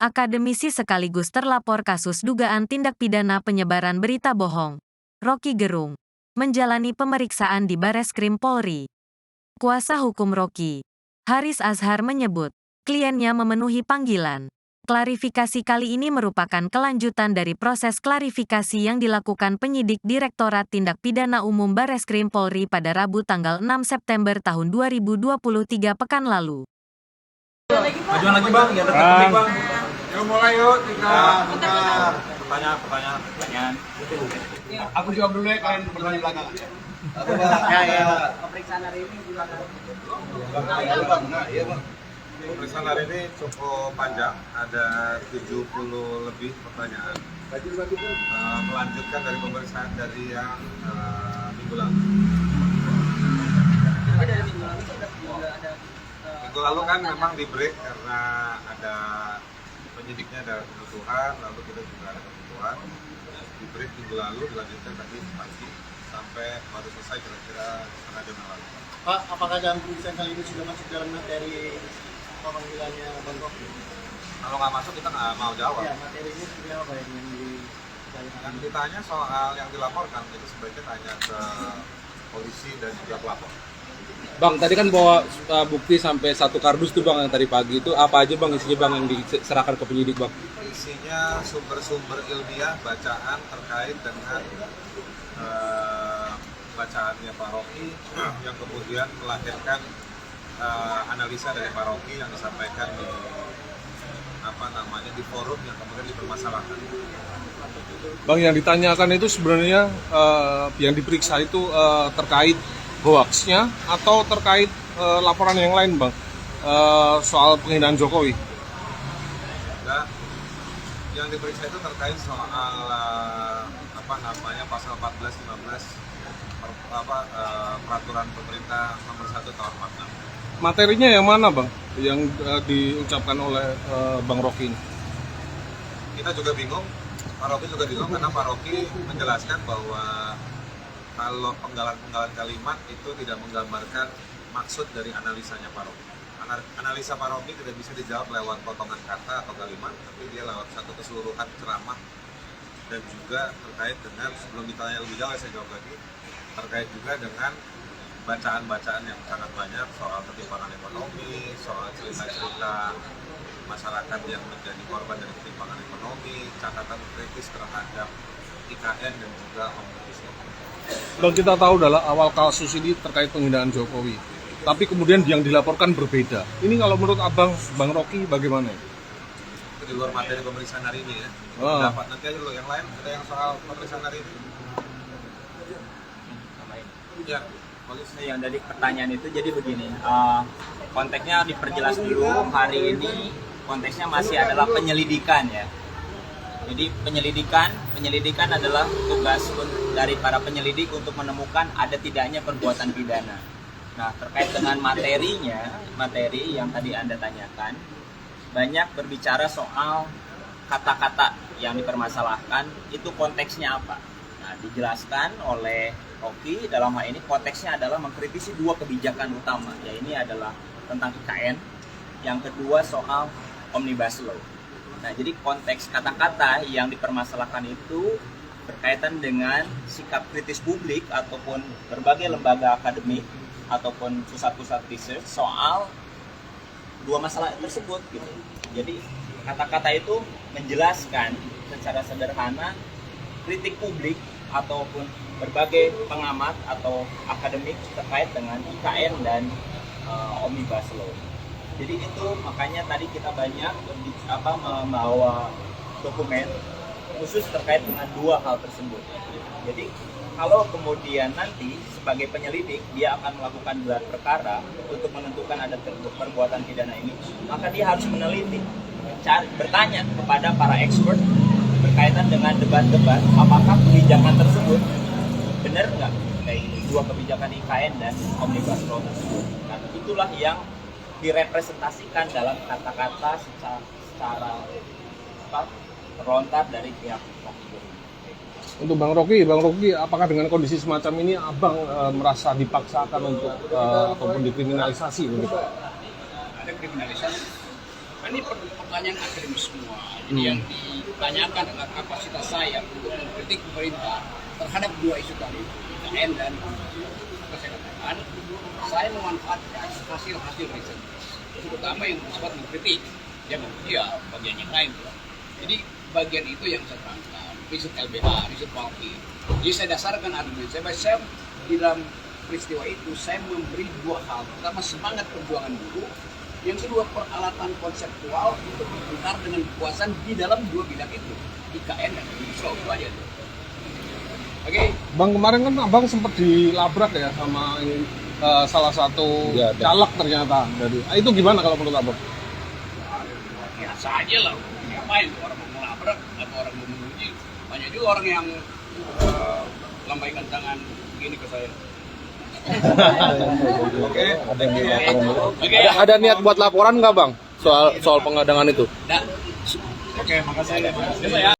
Akademisi sekaligus terlapor kasus dugaan tindak pidana penyebaran berita bohong, Rocky Gerung, menjalani pemeriksaan di Bareskrim Polri. Kuasa hukum Rocky, Haris Azhar menyebut, kliennya memenuhi panggilan. Klarifikasi kali ini merupakan kelanjutan dari proses klarifikasi yang dilakukan penyidik Direktorat Tindak Pidana Umum Bareskrim Polri pada Rabu tanggal 6 September tahun 2023 pekan lalu. Majuan lagi bang, ya tetap bang. Yuk mulai yuk, Pertanyaan. Aku jawab dulu ya, kalian bertanya belakangan. Pemeriksaan hari ini gimana? Pemeriksaan hari ini cukup panjang, ada 70 lebih pertanyaan. Melanjutkan dari pemeriksaan dari yang minggu lalu. Dari minggu lalu sudah ada. Minggu lalu kan memang di break karena ada penyidiknya ada kebutuhan, lalu kita juga ada kebutuhan. Di break minggu lalu dilanjutkan tadi pagi sampai baru selesai kira-kira setengah jam yang lalu. Pak, apakah dalam pemeriksaan kali ini sudah masuk dalam materi pemanggilannya Bang Rocky? Kalau nggak masuk kita nggak mau jawab. Ya, materinya seperti apa yang Yang ditanya soal yang dilaporkan itu sebaiknya tanya ke polisi dan juga pelapor. Bang, tadi kan bawa bukti sampai 1 kardus tuh bang, yang tadi pagi itu apa aja bang isinya bang yang diserahkan ke penyidik bang? Isinya sumber-sumber ilmiah bacaan terkait dengan bacaannya Pak Rocky yang kemudian melahirkan analisa dari Pak Rocky yang disampaikan di forum yang kemudian dipermasalahkan. Bang, yang ditanyakan itu sebenarnya yang diperiksa itu terkait hoaxnya atau terkait laporan yang lain bang, soal penghinaan Jokowi? Nah, yang diperiksa itu terkait soal pasal 14-15 peraturan pemerintah nomor 1 tahun 46. Materinya yang mana bang, yang diucapkan oleh Bang Rocky ini? Kita juga bingung, Pak Rocky juga bingung karena Pak Rocky menjelaskan bahwa kalau penggalan-penggalan kalimat itu tidak menggambarkan maksud dari analisanya Pak Rocky. Analisa Pak Rocky tidak bisa dijawab lewat potongan kata atau kalimat, tapi dia lewat satu keseluruhan ceramah dan juga terkait dengan, sebelum ditanya lebih jauh saya jawab lagi, terkait juga dengan bacaan-bacaan yang sangat banyak soal ketimpangan ekonomi, soal cerita-cerita masyarakat yang menjadi korban dari ketimpangan ekonomi, catatan kritis terhadap IKN dan juga Omnibus Law. Bang, kita tahu dalam awal kasus ini terkait penghinaan Jokowi, tapi kemudian yang dilaporkan berbeda. Ini kalau menurut abang, Bang Rocky bagaimana? Itu di luar materi pemeriksaan hari ini ya. Dapat nanti aja loh yang lain, ada yang soal pemeriksaan hari ini. Ya, polisi. Yang dari pertanyaan itu jadi begini, konteksnya diperjelas dulu. Hari ini konteksnya masih adalah penyelidikan ya. Jadi penyelidikan adalah tugas dari para penyelidik untuk menemukan ada tidaknya perbuatan pidana. Nah, terkait dengan materi yang tadi Anda tanyakan, banyak berbicara soal kata-kata yang dipermasalahkan, itu konteksnya apa. Nah, dijelaskan oleh Rocky dalam hal ini konteksnya adalah mengkritisi 2 kebijakan utama, ya ini adalah tentang IKN, yang kedua soal Omnibus Law. Nah, jadi konteks kata-kata yang dipermasalahkan itu berkaitan dengan sikap kritis publik ataupun berbagai lembaga akademik ataupun pusat-pusat research soal 2 masalah tersebut gitu. Jadi kata-kata itu menjelaskan secara sederhana kritik publik ataupun berbagai pengamat atau akademik terkait dengan IKN dan Omnibus Law. Jadi itu makanya tadi kita banyak membawa dokumen khusus terkait dengan 2 hal tersebut. Jadi kalau kemudian nanti sebagai penyelidik dia akan melakukan gelar perkara untuk menentukan ada perbuatan pidana ini, maka dia harus meneliti, bertanya kepada para expert berkaitan dengan debat-debat apakah kebijakan tersebut benar nggak kayak 2 kebijakan IKN dan Omnibus Law tersebut. Nah, itulah yang direpresentasikan dalam kata-kata secara terlontar dari pihak Rocky. Untuk Bang Rocky, apakah dengan kondisi semacam ini abang merasa dipaksakan untuk ataupun dikriminalisasi begitu? Ada kriminalisasi. Ini pertanyaan akademis semua. Jadi yang ditanyakan adalah kapasitas saya untuk mengkritik pemerintah terhadap dua isu tadi, IKN dan kesehatan. Saya memanfaatkan hasil-hasil riset, terutama yang bersifat mengkritik, ya bagian yang lain. Jadi bagian itu yang saya terangkan, riset LBH, riset Walki. Jadi saya dasarkan argumen saya di dalam peristiwa itu saya memberi dua hal. Pertama, semangat perjuangan buruh. Yang kedua, peralatan konseptual untuk berputar dengan kekuasaan di dalam dua bidang itu, IKN dan Omnibus Law. Itu aja tuh. Oke. Bang, kemarin kan abang sempat dilabrak ya sama ini, salah satu caleg ternyata. Itu gimana kalau menurut abang? Biasa aja lah. Ngapain tuh orang mau melabrak atau orang mau menguji? Banyak juga orang yang lambaikan tangan begini ke saya. Oke, thank you. Ada niat buat laporan nggak bang soal pengadangan itu? Oke, makasih.